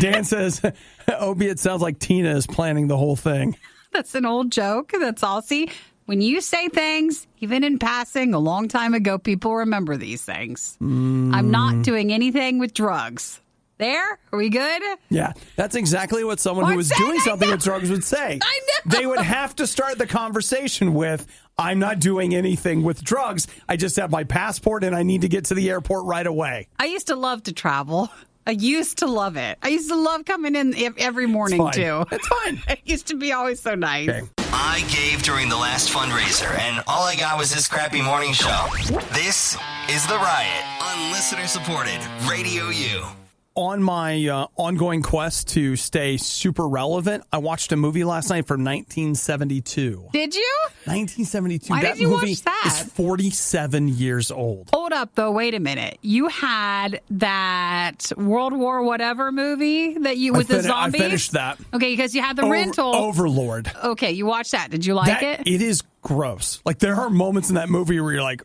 Dan says, Obi, it sounds like Tina is planning the whole thing. That's an old joke. That's all. See, when you say things, even in passing, a long time ago, people remember these things. I'm not doing anything with drugs. There? Are we good? Yeah, that's exactly what someone who was doing something with drugs would say. I know. They would have to start the conversation with, I'm not doing anything with drugs. I just have my passport and I need to get to the airport right away. I used to love to travel. I used to love it. I used to love coming in every morning, too. It's fine. It used to be always so nice. Okay. I gave during the last fundraiser, and all I got was this crappy morning show. This is The Riot on listener-supported RadioU. On my ongoing quest to stay super relevant, I watched a movie last night from 1972. Did you? 1972. Why did you movie watch that? is 47 years old. Hold up, though. Wait a minute. You had that World War whatever movie that you with the zombies? I finished that. Okay, because you had the rental. Overlord. Okay, you watched that. Did you like it? It is gross. Like, there are moments in that movie where you're like,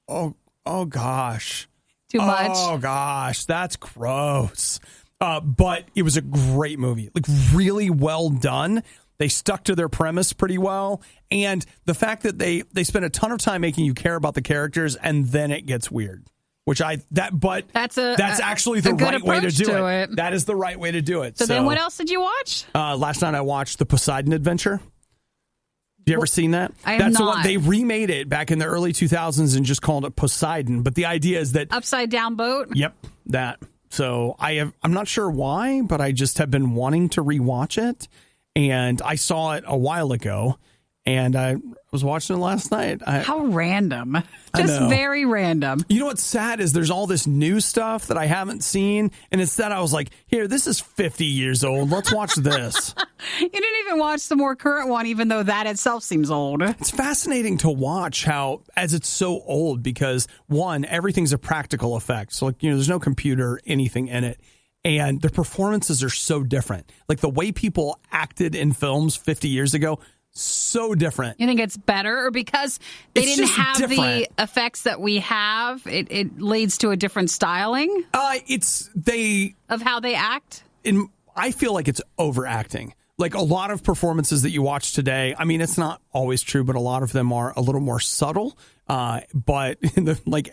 oh gosh. Too much? Oh, gosh, that's gross. But it was a great movie, like really well done. They stuck to their premise pretty well. And the fact that they spent a ton of time making you care about the characters and then it gets weird, that's actually the right way to do it. That is the right way to do it. So then what else did you watch? Last night I watched The Poseidon Adventure. You ever seen that? I have That's not. The one they remade it back in the early 2000s and just called it Poseidon. But the idea is that upside down boat. Yep, that. So I'm not sure why, but I just have been wanting to rewatch it, and I saw it a while ago, and I was watching it last night. How random. Just very random. You know what's sad is there's all this new stuff that I haven't seen, and instead I was like, here, this is 50 years old. Let's watch this. You didn't even watch the more current one, even though that itself seems old. It's fascinating to watch how, as it's so old, because one, everything's a practical effect. So, like, there's no computer, anything in it. And the performances are so different. Like the way people acted in films 50 years ago, so different. You think it's better, or because they didn't have the effects that we have, it leads to a different styling? Of how they act? I feel like it's overacting. Like a lot of performances that you watch today, I mean, it's not always true, but a lot of them are a little more subtle. But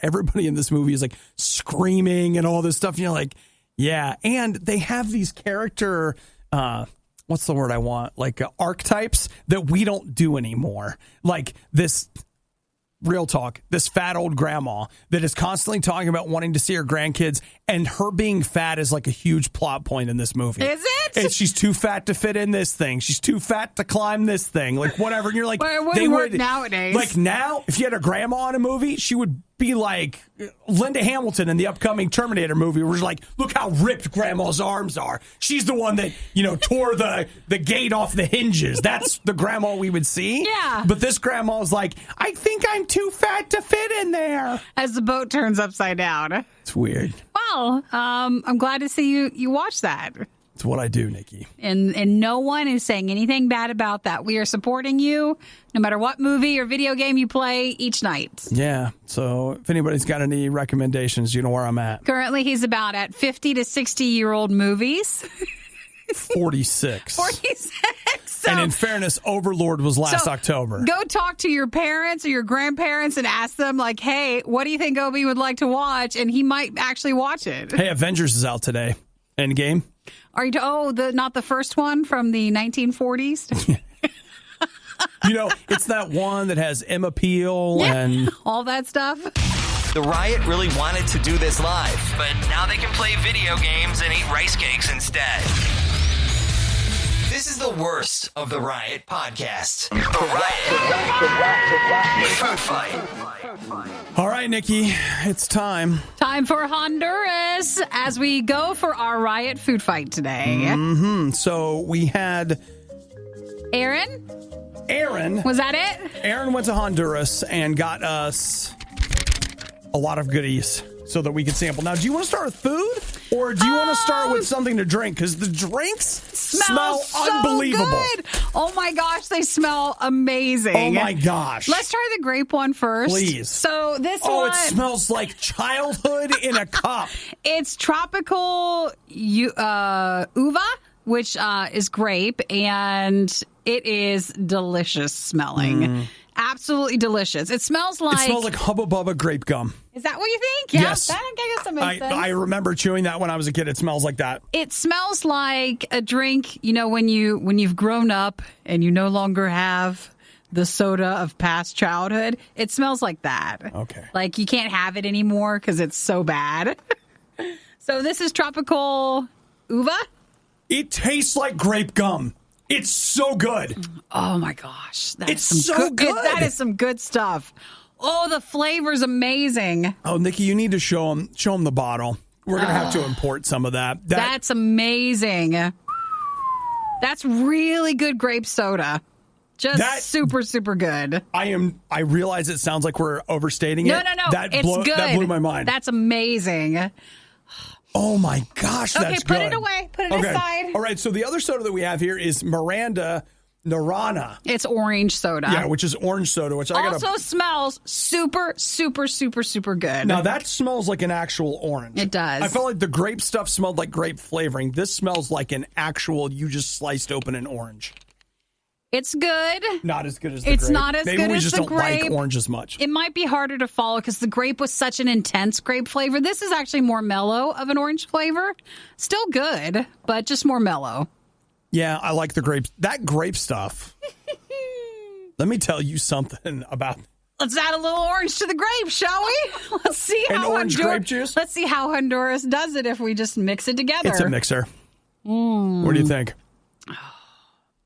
everybody in this movie is like screaming and all this stuff. And you're like, yeah. And they have these character, what's the word I want? Like archetypes that we don't do anymore. Like this, real talk, this fat old grandma that is constantly talking about wanting to see her grandkids, and her being fat is like a huge plot point in this movie. Is it? And she's too fat to fit in this thing. She's too fat to climb this thing. Like whatever. And you're like, well, it wouldn't work nowadays. Like now, if you had a grandma in a movie, she would be like Linda Hamilton in the upcoming Terminator movie, where she's like, look how ripped grandma's arms are. She's the one that, tore the gate off the hinges. That's the grandma we would see. Yeah. But this grandma's like, I think I'm too fat to fit in there. As the boat turns upside down. It's weird. Well, I'm glad to see you watch that. It's what I do, Nikki. And no one is saying anything bad about that. We are supporting you no matter what movie or video game you play each night. Yeah. So if anybody's got any recommendations, you know where I'm at. Currently, he's about at 50 to 60-year-old movies. 46. 46. And in fairness, Overlord was last October. Go talk to your parents or your grandparents and ask them, like, hey, what do you think Obi would like to watch? And he might actually watch it. Hey, Avengers is out today. Endgame. Are you? Not the first one from the 1940s? It's that one that has Emma Peel and all that stuff. The Riot really wanted to do this live, but now they can play video games and eat rice cakes instead. This is the worst of the Riot podcast. The Riot Food Fight. All right, Nikki, it's time. Time for Honduras as we go for our Riot Food Fight today. Mm-hmm. So we had Aaron. Was that it? Aaron went to Honduras and got us a lot of goodies so that we could sample. Now, do you want to start with food or do you want to start with something to drink? Because the drinks smell so unbelievable. Good. Oh my gosh, they smell amazing. Oh my gosh. Let's try the grape one first. Please. So this one. Oh, it smells like childhood in a cup. It's tropical uva, which is grape, and it is delicious smelling. Absolutely delicious. It smells like Hubba Bubba grape gum. Is that what you think? Yeah, yes. I guess that makes sense. I remember chewing that when I was a kid. It smells like that. It smells like a drink, when you've grown up and you no longer have the soda of past childhood. It smells like that. Okay. Like you can't have it anymore because it's so bad. So this is tropical uva. It tastes like grape gum. It's so good. Oh my gosh. It's so good. That is some good stuff. Oh, the flavor's amazing. Oh, Nikki, you need to show them the bottle. We're going to have to import some of that. That's amazing. That's really good grape soda. Just super, super good. I realize it sounds like we're overstating it. No. It's good. That blew my mind. That's amazing. Oh my gosh, that's good. Okay, put it away. Put it aside. All right, so the other soda that we have here is Miranda Narana. It's orange soda. Yeah, which is orange soda, which also smells super, super, super, super good. Now that smells like an actual orange. It does. I felt like the grape stuff smelled like grape flavoring. This smells like an actual, you just sliced open an orange. It's good. Not as good as the grape. It's not as Maybe good we as just the don't grape. like orange as much. It might be harder to follow because the grape was such an intense grape flavor. This is actually more mellow of an orange flavor. Still good, but just more mellow. Yeah, I like the grapes. That grape stuff. Let me tell you something about. Let's add a little orange to the grape, shall we? Let's see how orange grape juice. Let's see how Honduras does it if we just mix it together. It's a mixer. What do you think?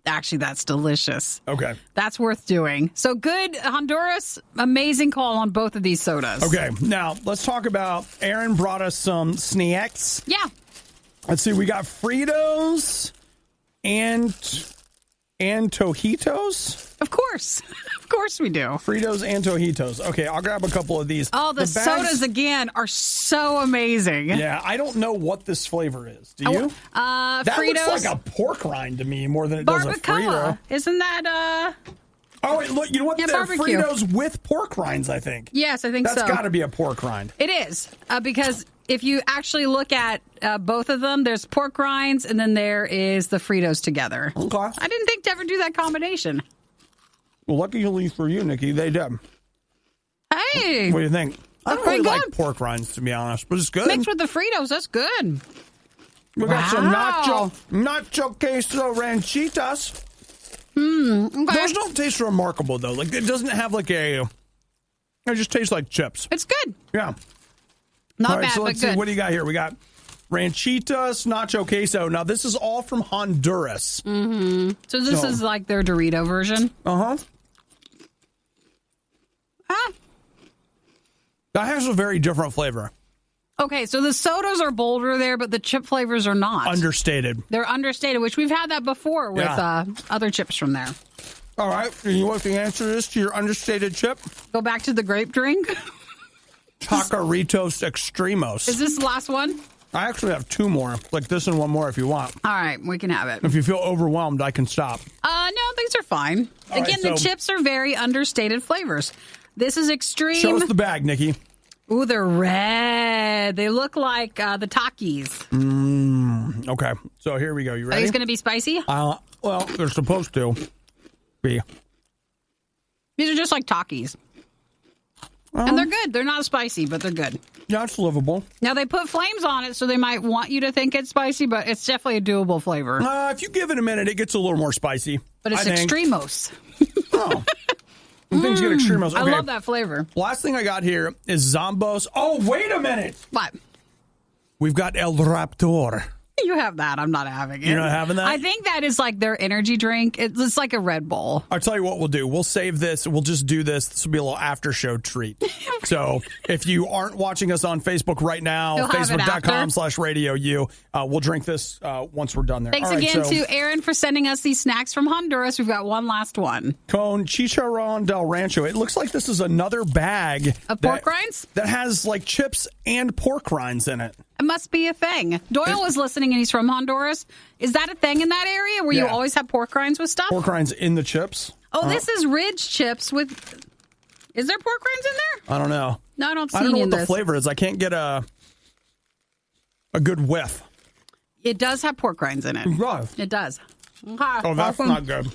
Actually, that's delicious. Okay. That's worth doing. So good, Honduras, amazing call on both of these sodas. Okay, now let's talk about, Aaron brought us some snacks. Yeah. Let's see, we got Fritos and Tojitos. Of course. Of course we do. Fritos and Tojitos. Okay, I'll grab a couple of these. Oh, the sodas, again, are so amazing. Yeah, I don't know what this flavor is. Do you? That Fritos. looks like a pork rind to me more than it does a Frito. Isn't that, Oh, wait, look, you know what? Yeah, They're barbecue. Fritos with pork rinds, I think. Yes, I think so. That's got to be a pork rind. It is, because if you actually look at both of them, there's pork rinds and then there is the Fritos together. Okay. I didn't think to ever do that combination. Well, luckily for you, Nikki, they did. Hey. What do you think? I don't really like pork rinds, to be honest, but it's good. Mixed with the Fritos, that's good. We got some nacho queso ranchitas. Okay. Those don't taste remarkable, though. Like, it doesn't have like a... It just tastes like chips. It's good. Yeah. Not All right, bad, so let's but good. see. What do you got here? We got ranchitas, nacho queso. Now, this is all from Honduras. Mm-hmm. So this is like their Dorito version? Uh-huh. That has a very different flavor. Okay, so the sodas are bolder there, but the chip flavors are not. Understated. They're understated, which we've had that before with other chips from there. All right. And you know what the answer is to your understated chip? Go back to the grape drink. Tacaritos Extremos. Is this the last one? I actually have two more, like this and one more if you want. All right, we can have it. If you feel overwhelmed, I can stop. No, these are fine. All Again, right, the chips are very understated flavors. This is extreme. Show us the bag, Nikki. Ooh, they're red. They look like the Takis. Okay, so here we go. You Are ready? these going to be spicy? Well, they're supposed to be. These are just like Takis. And they're good. They're not spicy, but they're good. Yeah, it's livable. Now, they put flames on it, so they might want you to think it's spicy, but it's definitely a doable flavor. If you give it a minute, it gets a little more spicy. But it's extremos. Oh. Things get extremos. Okay. I love that flavor. Last thing I got here is Zombos. Oh, wait a minute. What? We've got El Raptor. You have that. I'm not having it. You're not having that? I think that is like their energy drink. It's like a Red Bull. I'll tell you what we'll do. We'll save this. We'll just do this. This will be a little after show treat. So if you aren't watching us on Facebook right now, facebook.com/RadioU, we'll drink this once we're done there. Thanks again to Aaron for sending us these snacks from Honduras. We've got one last one. Con Chicharron del Rancho. It looks like this is another bag of pork rinds that has like chips and pork rinds in it. It must be a thing. Doyle was listening, and he's from Honduras. Is that a thing in that area where you always have pork rinds with stuff? Pork rinds in the chips. Oh, this is Ridge chips with... Is there pork rinds in there? I don't know. No, I don't see I don't know any what in the this. flavor is. I can't get a good whiff. It does have pork rinds in it. Right. It does. Oh, that's not good.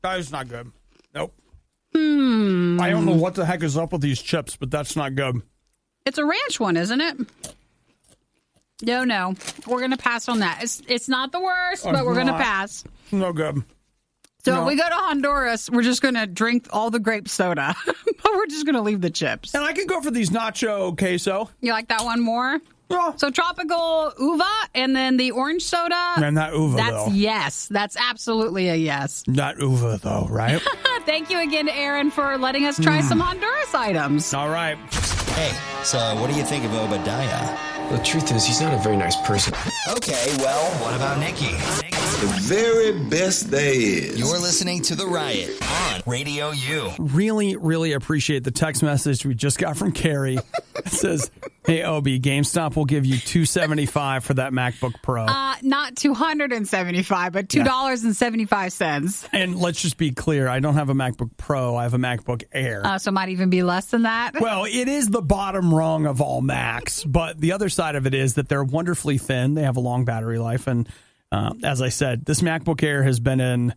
That is not good. Nope. I don't know what the heck is up with these chips, but that's not good. It's a ranch one, isn't it? No. We're going to pass on that. It's not the worst, but we're going to pass. No good. So if we go to Honduras, we're just going to drink all the grape soda, but we're just going to leave the chips. And I can go for these nacho queso. You like that one more? Yeah. So tropical uva and then the orange soda. Man, that uva, That's though. Yes. That's absolutely a yes. Not uva, though, right? Thank you again to Aaron for letting us try some Honduras items. All right. Hey, so what do you think of Obadiah? The truth is, he's not a very nice person. Okay, well, what about Nikki? The very best there is. You're listening to The Riot on Radio U. Really, really appreciate the text message we just got from Carrie. It says, hey, Obi, GameStop will give you $275 for that MacBook Pro. Not $275, but $2.75. And let's just be clear, I don't have a MacBook Pro. I have a MacBook Air. So it might even be less than that. Well, it is the bottom rung of all Macs, but the other side of it is that they're wonderfully thin. They have a long battery life. And as I said, this MacBook Air has been in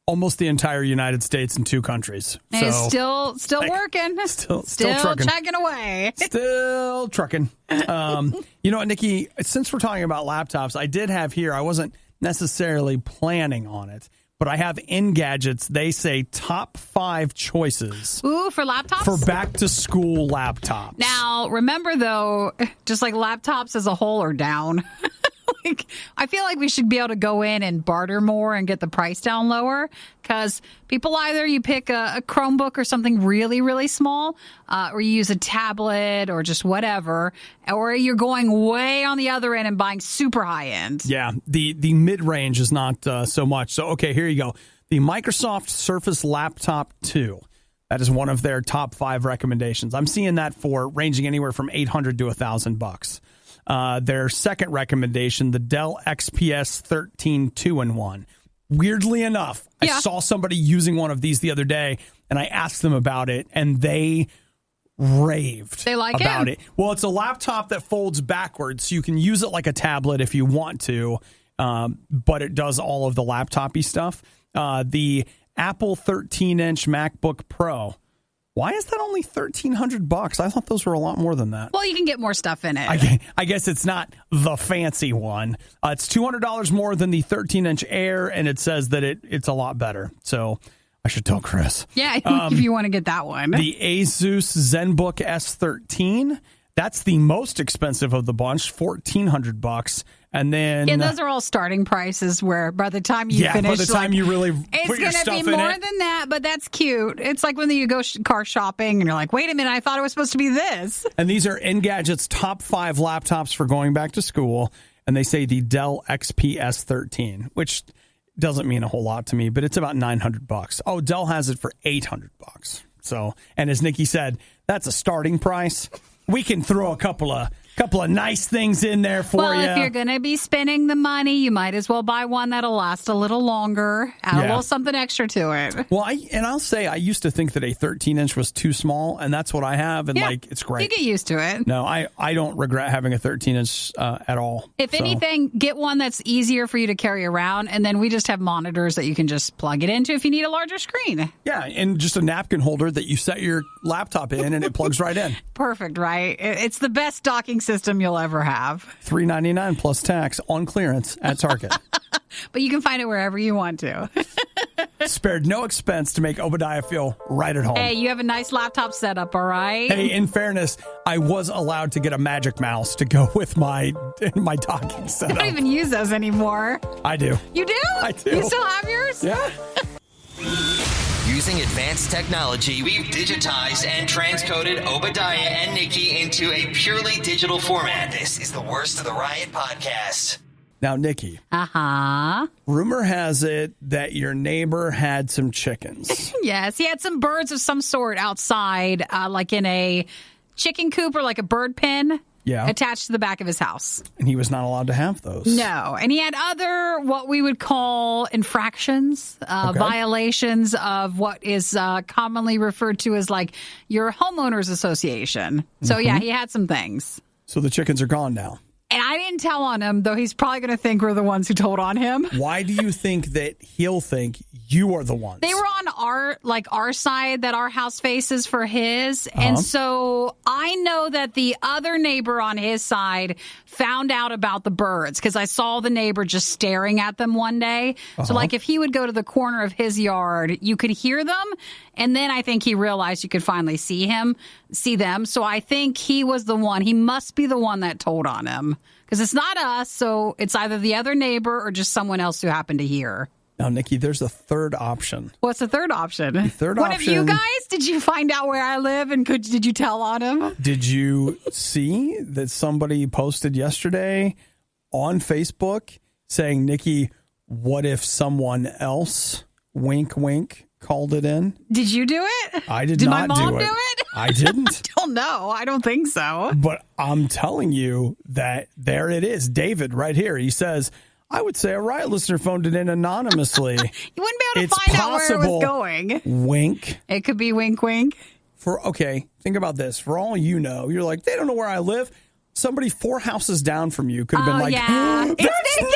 almost the entire United States in 2 countries. And it's still working. Still trucking. Chugging away. Still trucking. You know what, Nikki, since we're talking about laptops, I did have here, I wasn't necessarily planning on it, but I have Engadgets. They say top 5 choices. Ooh, for laptops? For back-to-school laptops. Now, remember, though, just like laptops as a whole are down. I feel like we should be able to go in and barter more and get the price down lower because people either you pick a Chromebook or something really, really small or you use a tablet or just whatever, or you're going way on the other end and buying super high end. Yeah, the mid-range is not so much. So, okay, here you go. The Microsoft Surface Laptop 2. That is one of their top 5 recommendations. I'm seeing that for ranging anywhere from $800 to $1,000. Their second recommendation, the Dell XPS 13 2-in-1. Weirdly enough, I saw somebody using one of these the other day, and I asked them about it, and they raved about it. Well, it's a laptop that folds backwards, so you can use it like a tablet if you want to, but it does all of the laptop-y stuff. The Apple 13-inch MacBook Pro. Why is that only $1,300? I thought those were a lot more than that. Well, you can get more stuff in it. I guess it's not the fancy one. It's $200 more than the 13-inch Air, and it says that it's a lot better. So I should tell Chris. Yeah, if you want to get that one. The Asus ZenBook S13. That's the most expensive of the bunch, $1,400. And then... And those are all starting prices where by the time you finish... by the time you really put your stuff in it. It's going to be more than that, but that's cute. It's like when you go car shopping and you're like, wait a minute, I thought it was supposed to be this. And these are Engadget's top 5 laptops for going back to school. And they say the Dell XPS 13, which doesn't mean a whole lot to me, but it's about $900. Oh, Dell has it for $800. So, and as Nikki said, that's a starting price. We can throw a couple of Couple of nice things in there for you. Well, if you're going to be spending the money, you might as well buy one that'll last a little longer. Add a little something extra to it. Well, I'll say I used to think that a 13-inch was too small, and that's what I have, and it's great. You get used to it. No, I don't regret having a 13-inch at all. If anything, get one that's easier for you to carry around, and then we just have monitors that you can just plug it into if you need a larger screen. Yeah, and just a napkin holder that you set your laptop in, and it plugs right in. Perfect, right? It's the best docking system you'll ever have. $3.99 plus tax on clearance at Target. But you can find it wherever you want to. Spared no expense to make Obadiah feel right at home. Hey, you have a nice laptop setup, all right? Hey, in fairness, I was allowed to get a magic mouse to go with my docking setup. I don't even use those anymore. I do. You do? I do. You still have yours? Yeah. Using advanced technology, we've digitized and transcoded Obadiah and Nikki into a purely digital format. This is the Worst of the Riot podcast. Now, Nikki. Uh-huh. Rumor has it that your neighbor had some chickens. Yes, he had some birds of some sort outside, like in a chicken coop or like a bird pen. Yeah. Attached to the back of his house. And he was not allowed to have those. No. And he had other, what we would call infractions, violations of what is commonly referred to as like your homeowners association. So, yeah, he had some things. So the chickens are gone now. And I didn't tell on him, though he's probably going to think we're the ones who told on him. Why do you think that he'll think you are the ones? They were on our side that our house faces for his. And so I know that the other neighbor on his side found out about the birds because I saw the neighbor just staring at them one day. So like if he would go to the corner of his yard, you could hear them. And then I think he realized you could finally see them. So I think he was the one. He must be the one that told on him because it's not us. So it's either the other neighbor or just someone else who happened to hear. Now, Nikki, there's a third option. What's the third option? The third One option. of you guys? Did you find out where I live and did you tell on him? Did you see that somebody posted yesterday on Facebook saying, Nikki, what if someone else, wink, wink, called it in? Did you do it? I did not do it. Did my mom do it? I didn't. I don't know. I don't think so. But I'm telling you that there it is. David right here. He says, I would say a Riot listener phoned it in anonymously. You wouldn't be able to find out where it was going. Wink. It could be wink, wink. Think about this. For all you know, you're like, they don't know where I live. Somebody 4 houses down from you could have been like, yeah. That's It's Nikki!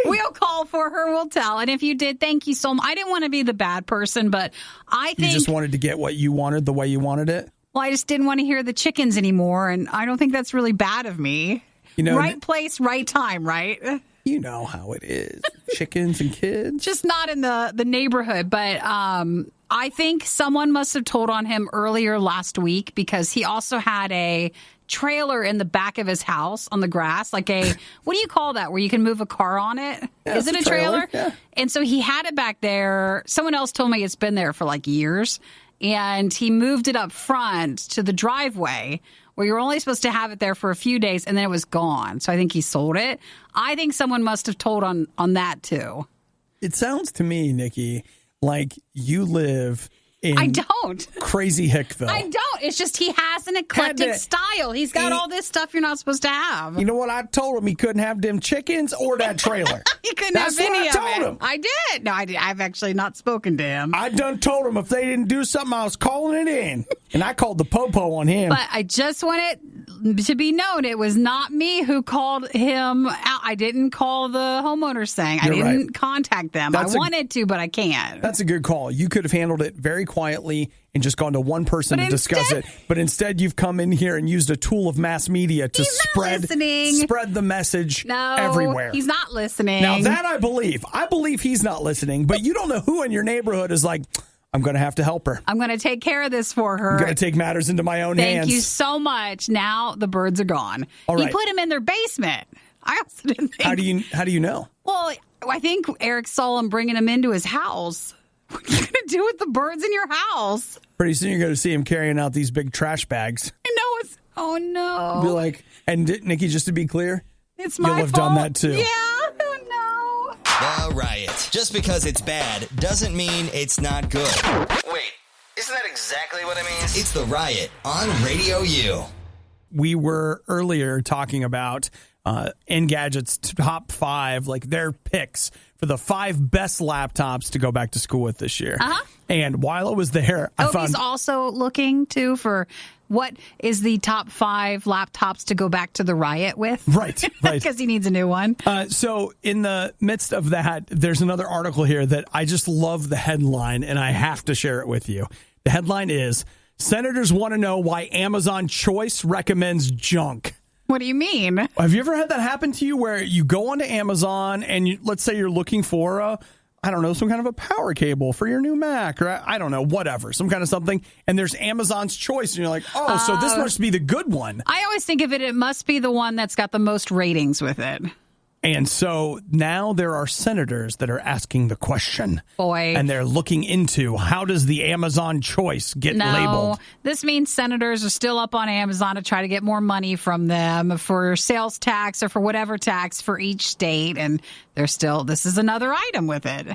We'll call for her. We'll tell. And if you did, thank you so much. I didn't want to be the bad person, but I think... You just wanted to get what you wanted the way you wanted it? Well, I just didn't want to hear the chickens anymore, and I don't think that's really bad of me. Right place, right time, right? You know how it is. Chickens and kids. Just not in the neighborhood, but I think someone must have told on him earlier last week because he also had a trailer in the back of his house on the grass, like what do you call that, where you can move a car on it? Yeah, is it a trailer? Yeah. And so he had it back there. Someone else told me it's been there for like years. And he moved it up front to the driveway where you're only supposed to have it there for a few days, and then it was gone. So I think he sold it. I think someone must have told on that, too. It sounds to me, Nikki, like you live in I don't. Crazy Hickville. I don't. It's just he has an eclectic style. He's got all this stuff you're not supposed to have. You know what? I told him he couldn't have them chickens or that trailer. He couldn't That's have any what I of told it. him. I did. No, I've actually not spoken to him. I done told him if they didn't do something, I was calling it in. And I called the popo on him. But I just want it to be known, it was not me who called him out. I didn't call the homeowners saying. I didn't contact them. I wanted to, but I can't. That's a good call. You could have handled it very quietly and just gone to one person to discuss it. But instead, you've come in here and used a tool of mass media to spread the message everywhere. He's not listening. Now, that I believe. I believe he's not listening. But you don't know who in your neighborhood is like, I'm going to have to help her. I'm going to take care of this for her. I'm going to take matters into my own hands. Thank you so much. Now the birds are gone. All right. You put them in their basement. I also didn't think. How do you know? Well, I think Eric saw him bringing them into his house. What are you going to do with the birds in your house? Pretty soon you're going to see him carrying out these big trash bags. I know oh no. Be like, and Nikki, just to be clear, it's my you'll have fault. done that too. Yeah. Oh no. The Riot. Just because it's bad doesn't mean it's not good. Wait, isn't that exactly what it means? It's the Riot on RadioU. we were earlier talking about Engadget's top 5, like their picks for the 5 best laptops to go back to school with this year. And while I was there, I found... He's also looking, too, for what is the top 5 laptops to go back to the RIOT with. Right. Because he needs a new one. So in the midst of that, there's another article here that I just love the headline, and I have to share it with you. The headline is, Senators want to know why Amazon Choice recommends junk. What do you mean? Have you ever had that happen to you where you go onto Amazon and let's say you're looking for some kind of a power cable for your new Mac or I don't know, whatever, some kind of something. And there's Amazon's Choice and you're like, so this must be the good one. I always think of it must be the one that's got the most ratings with it. And so now there are senators that are asking the question. Boy. And they're looking into how does the Amazon Choice get labeled? This means senators are still up on Amazon to try to get more money from them for sales tax or for whatever tax for each state. And this is another item with it.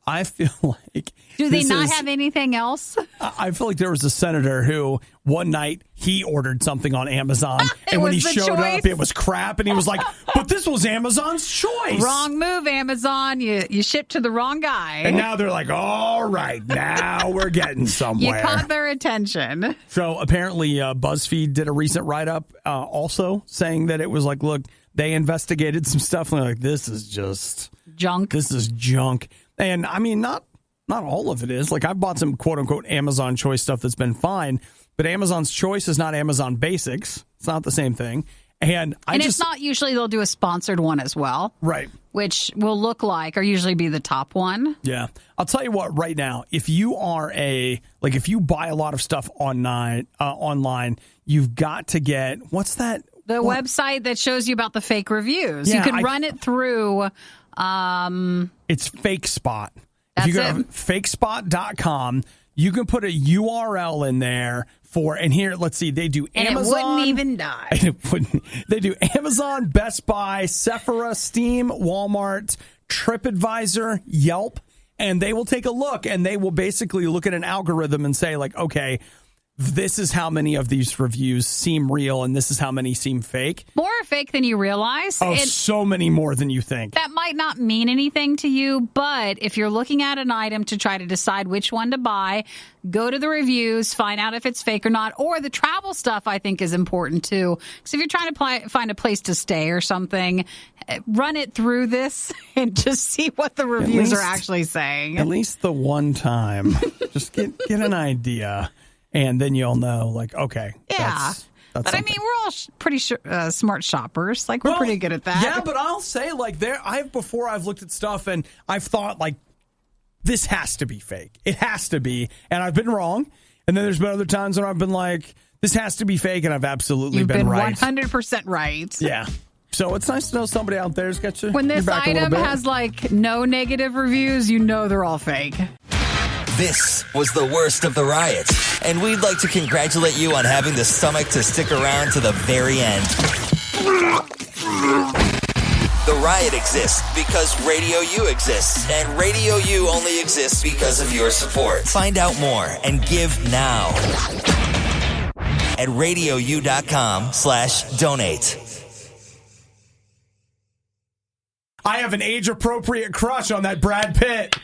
I feel like... Do they not have anything else? I feel like there was a senator who one night he ordered something on Amazon and when he showed up it was crap and he was like, but this was Amazon's Choice. Wrong move, Amazon. You shipped to the wrong guy. And now they're like, all right, now we're getting somewhere. You caught their attention. So apparently BuzzFeed did a recent write-up also saying that it was like, look, they investigated some stuff and they're like, this is just... junk. This is junk. And I mean, not all of it is. Like I've bought some quote unquote Amazon Choice stuff that's been fine, but Amazon's Choice is not Amazon Basics. It's not the same thing. And it's not usually they'll do a sponsored one as well. Right. Which will look like or usually be the top one. Yeah. I'll tell you what, right now, if you are if you buy a lot of stuff online, you've got to get, what's that? The website that shows you about the fake reviews. Yeah, you can run it through. It's FakeSpot. That's if you go to fakespot.com, you can put a URL in there and here, let's see, they do Amazon. And it wouldn't even die. They do Amazon, Best Buy, Sephora, Steam, Walmart, TripAdvisor, Yelp, and they will take a look and they will basically look at an algorithm and say like, okay, this is how many of these reviews seem real and this is how many seem fake. More fake than you realize. Oh, so many more than you think. That might not mean anything to you, but if you're looking at an item to try to decide which one to buy, go to the reviews, find out if it's fake or not. Or the travel stuff, I think, is important, too. Because if you're trying to find a place to stay or something, run it through this and just see what the reviews are actually saying. At least the one time. Just get an idea. And then you'll know, like, okay. Yeah. That's but something. I mean, we're all pretty smart shoppers. Like, we're pretty good at that. Yeah, but I'll say, like, before I've looked at stuff and I've thought, like, this has to be fake. It has to be. And I've been wrong. And then there's been other times when I've been like, this has to be fake. And I've absolutely been right. 100% right. Yeah. So it's nice to know somebody out there's got you. When this item has, like, no negative reviews, you know they're all fake. This was the worst of the riots, and we'd like to congratulate you on having the stomach to stick around to the very end. The riot exists because Radio U exists, and Radio U only exists because of your support. Find out more and give now at RadioU.com/donate. I have an age-appropriate crush on that Brad Pitt.